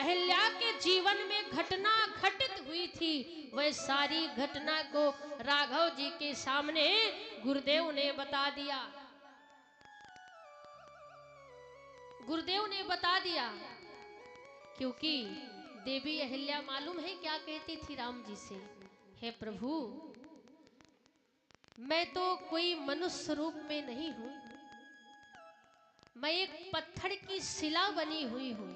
अहिल्या के जीवन में घटना घटित हुई थी, वह सारी घटना को राघव जी के सामने गुरुदेव ने बता दिया। गुरुदेव ने बता दिया, क्योंकि देवी अहिल्या मालूम है क्या कहती थी राम जी से, हे प्रभु, मैं तो कोई मनुष्य रूप में नहीं हूं, मैं एक पत्थर की शिला बनी हुई हूं,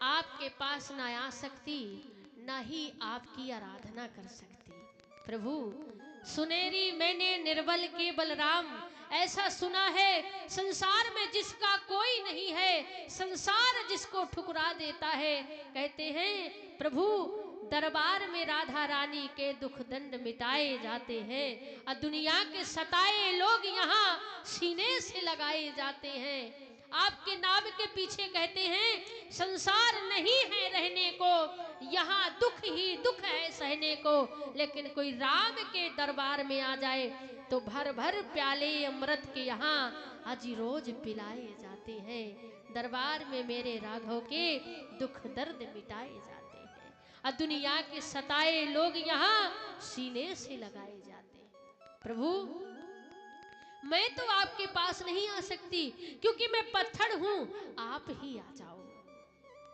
आपके पास ना आ सकती, ना ही आपकी आराधना कर सकती। प्रभु, सुनेरी मैंने निर्बल के बलराम, ऐसा सुना है संसार में जिसका कोई नहीं है, संसार जिसको ठुकरा देता है। कहते हैं प्रभु, दरबार में राधा रानी के दुख दंड मिटाए जाते हैं और दुनिया के सताए लोग यहाँ सीने से लगाए जाते हैं। आपके नाम के पीछे कहते हैं संसार नहीं है रहने को, यहाँ दुख ही दुख है सहने को। लेकिन कोई राम के दरबार में आ जाए तो भर भर प्याले अमृत के यहाँ आज रोज पिलाए जाते हैं। दरबार में मेरे राघव के दुख दर्द मिटाए जाते हैं और दुनिया के सताए लोग यहाँ सीने से लगाए जाते हैं। प्रभु, मैं तो आपके पास नहीं आ सकती क्योंकि मैं पत्थर हूं, आप ही आ जाओ,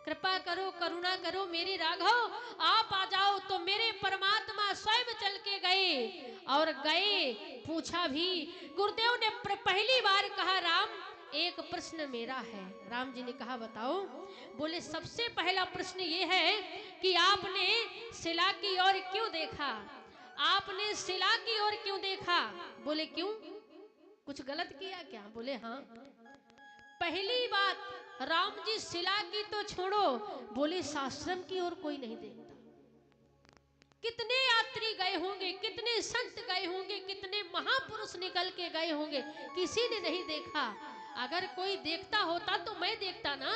कृपा करो, करुणा करो मेरे राघव, आप आ जाओ। तो मेरे परमात्मा स्वयं चल के गए और गए, पूछा भी। गुरुदेव ने पहली बार कहा, राम एक प्रश्न मेरा है। राम जी ने कहा बताओ। बोले सबसे पहला प्रश्न ये है कि आपने शिला की ओर क्यों देखा, आपने शिला की ओर क्यों देखा। बोले क्यों, कुछ गलत किया क्या। बोले हाँ। पहली बात राम जी शिला की तो छोड़ो, बोले शास्त्रम की ओर कोई नहीं देखता। कितने यात्री गए होंगे, कितने संत गए होंगे, कितने महापुरुष निकल के गए होंगे, किसी ने नहीं देखा। अगर कोई देखता होता तो मैं देखता ना,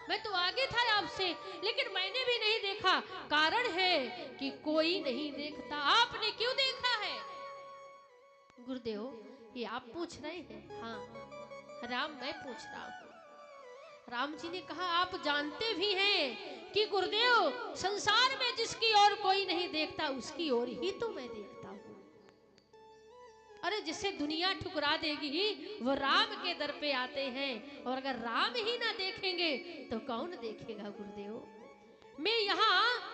मैं तो आगे था आपसे, लेकिन मैंने भी नहीं देखा। कारण है कि कोई नहीं देखता। आपने क्यों देखा है। गुरुदेव ये आप पूछ रहे हैं। हाँ राम, मैं पूछ रहा हूं। राम जी ने कहा आप जानते भी हैं कि गुरुदेव संसार में जिसकी ओर कोई नहीं देखता उसकी ओर ही तो मैं देखता हूं। अरे जिसे दुनिया ठुकरा देगी वो राम के दर पे आते हैं, और अगर राम ही ना देखेंगे तो कौन देखेगा। गुरुदेव मैं यहाँ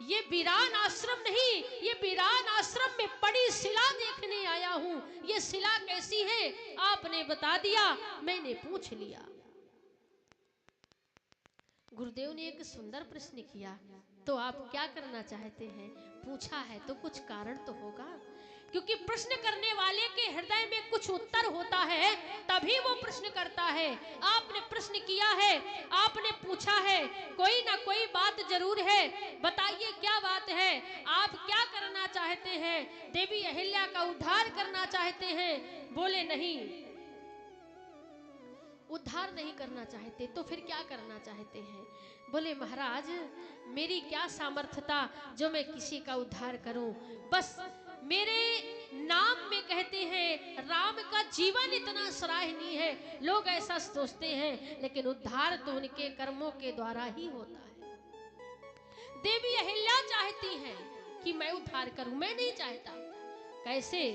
ये वीरान आश्रम नहीं, ये वीरान आश्रम में पड़ी शिला देखने आया हूं। ये शिला कैसी है आपने बता दिया, मैंने पूछ लिया। गुरुदेव ने एक सुंदर प्रश्न किया, तो आप क्या करना चाहते हैं। पूछा है तो कुछ कारण तो होगा, क्योंकि प्रश्न करने वाले के हृदय में कुछ उत्तर होता है तभी वो प्रश्न करता है। आपने प्रश्न किया है, आपने पूछा है, कोई ना कोई बात जरूर है। बताइए क्या बात है, आप क्या करना चाहते हैं। देवी अहिल्या का उद्धार करना चाहते हैं। बोले नहीं, उद्धार नहीं करना चाहते तो फिर क्या करना चाहते हैं। बोले महाराज मेरी क्या सामर्थ्यता जो मैं किसी का उद्धार करूं। बस मेरे नाम में कहते हैं राम का जीवन इतना सराहनीय है, लोग ऐसा सोचते हैं, लेकिन उद्धार तो उनके कर्मों के द्वारा ही होता है। देवी अहिल्या चाहती हैं कि मैं उद्धार करूं, मैं नहीं चाहता। कैसे।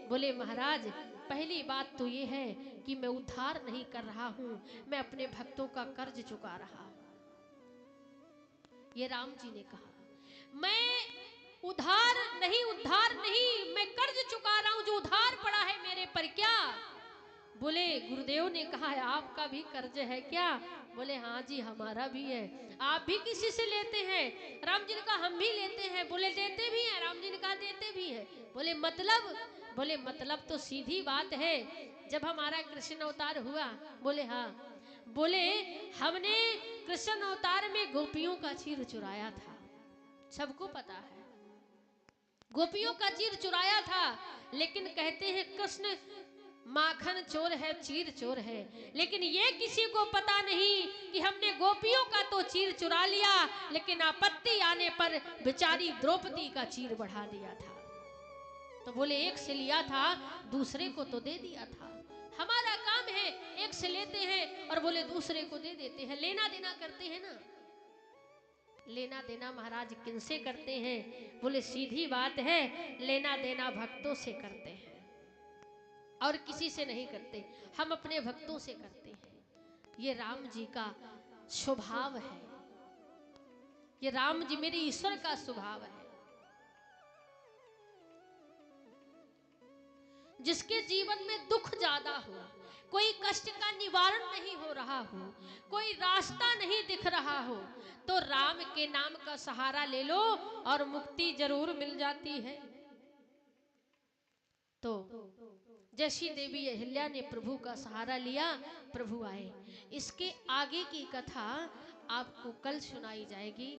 बोले महाराज पहली बात तो ये है कि मैं उद्धार नहीं कर रहा हूं, मैं अपने भक्तों का कर्ज चुका रहा हूं। ये राम जी ने कहा, मैं उद्धार नहीं, मैं कर्ज चुका रहा हूं, जो उधार पड़ा है मेरे पर। क्या। बोले गुरुदेव ने कहा है आपका भी कर्ज है क्या। बोले हाँ जी हमारा भी है। आप भी किसी से लेते हैं। राम जी ने कहा हम भी लेते हैं। बोले देते भी हैं। राम जी ने कहा देते भी हैं। बोले मतलब। बोले मतलब तो सीधी बात है, जब हमारा कृष्ण अवतार हुआ। बोले हाँ। बोले हमने कृष्ण अवतार में गोपियों का चीर चुराया था, सबको पता है, गोपियों का चीर चुराया था। लेकिन कहते हैं कृष्ण माखन चोर है, चीर चोर है, लेकिन ये किसी को पता नहीं कि हमने गोपियों का तो चीर चुरा लिया, लेकिन आपत्ति आने पर बेचारी द्रौपदी का चीर बढ़ा दिया था। तो बोले एक से लिया था दूसरे को तो दे दिया था। हमारा काम है एक से लेते हैं और बोले दूसरे को दे देते हैं, लेना देना करते हैं ना। लेना देना महाराज किनसे करते हैं? बोले सीधी बात है, लेना देना भक्तों से करते हैं और किसी से नहीं करते, हम अपने भक्तों से करते हैं। ये राम जी का स्वभाव है, ये राम जी मेरे ईश्वर का स्वभाव है। जिसके जीवन में दुख ज्यादा हो, कोई कष्ट का निवारण नहीं हो रहा हो, कोई रास्ता नहीं दिख रहा हो, तो राम के नाम का सहारा ले लो और मुक्ति जरूर मिल जाती है। तो जैसी देवी अहिल्या ने प्रभु का सहारा लिया, प्रभु आए। इसके आगे की कथा आपको कल सुनाई जाएगी।